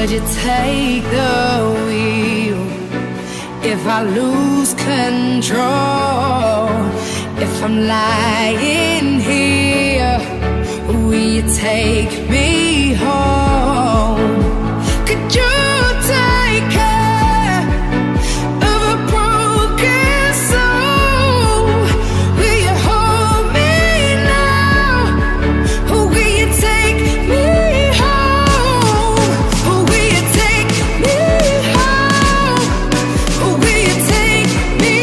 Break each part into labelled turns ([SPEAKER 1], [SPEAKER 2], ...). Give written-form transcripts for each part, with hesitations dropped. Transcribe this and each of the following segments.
[SPEAKER 1] Would you take the wheel if I lose control? If I'm lying here, will you take me home? Could you take care of a broken soul? Will you hold me now? Or will you take me home? Or will you take me home? Or will you take me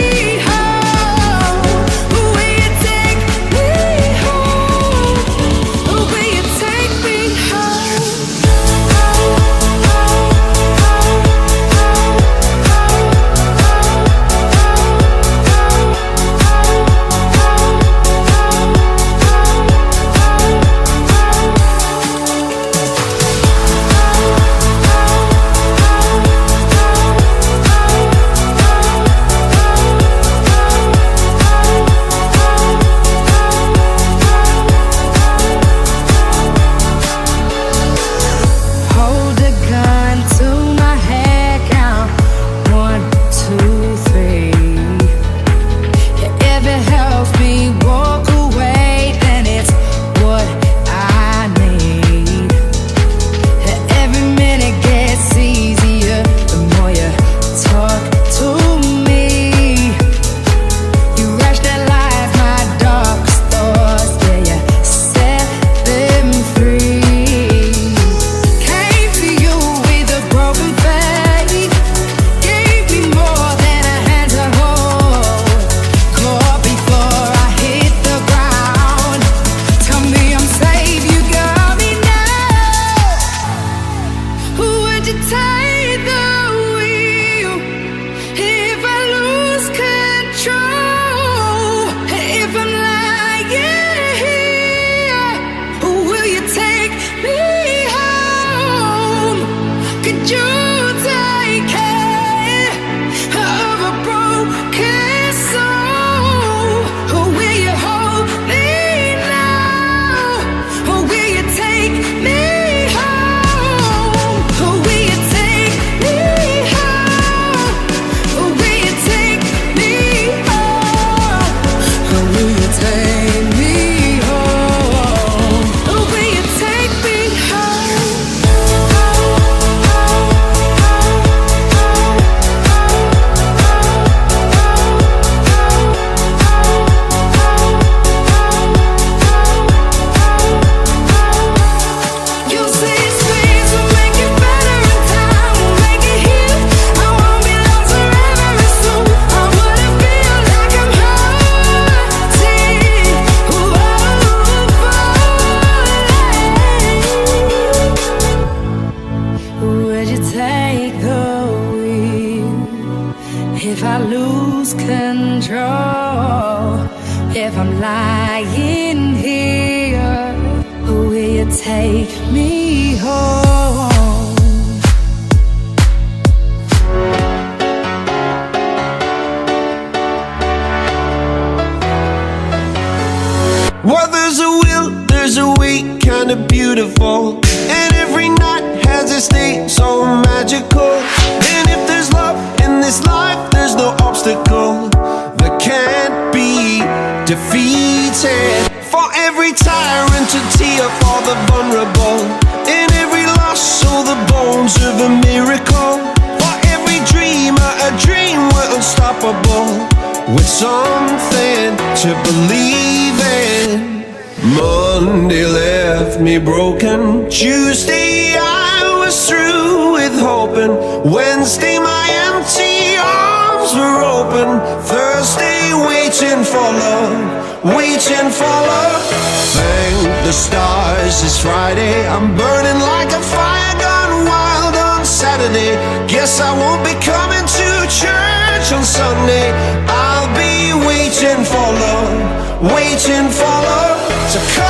[SPEAKER 1] home? Or will you take me home? Or will you take me home? Hold a gun to my head, count 1, 2, 3. If it helps me walk away, then it's what I need. Every minute gets easier the more you talk to me. You rationalize my darkest thoughts, yeah, you set them free. Came to you with a broken faith, gave me more than a hand to hold. Caught before I hit the ground. Tell me I'm safe, you got me now. Would you take the wheel if I lose control? If I'm lying here, will you take me home? Could you take care of a broken soul? Or will you hold me now? Or will you take me home? Or will you take me home? Or will you take me home? Or will you take me home? Or will you take me home? You say space will make it better and time will make it heal. I won't be lost forever and soon I wouldn't feel like I'm hurting. Would you take the wheel if I lose control? If I'm lying here, will you take me home?
[SPEAKER 2] Well, there's a will, there's a way, kinda beautiful. And every night has its day, so magical. And if there's love in this life, there's no obstacle that can't be defeated. For every tyrant to tear for the vulnerable. In every loss, so the bones of a miracle. For every dreamer, a dream we're unstoppable. With something to believe in. Monday left me broken. Tuesday I was through with hoping. Wednesday my empty arms were open. Thursday waiting for love, waiting for love. Thank the stars it's Friday. I'm burning like a fire gone wild on Saturday. Guess I won't be coming to church on Sunday. I'll be waiting for love, waiting for love to come.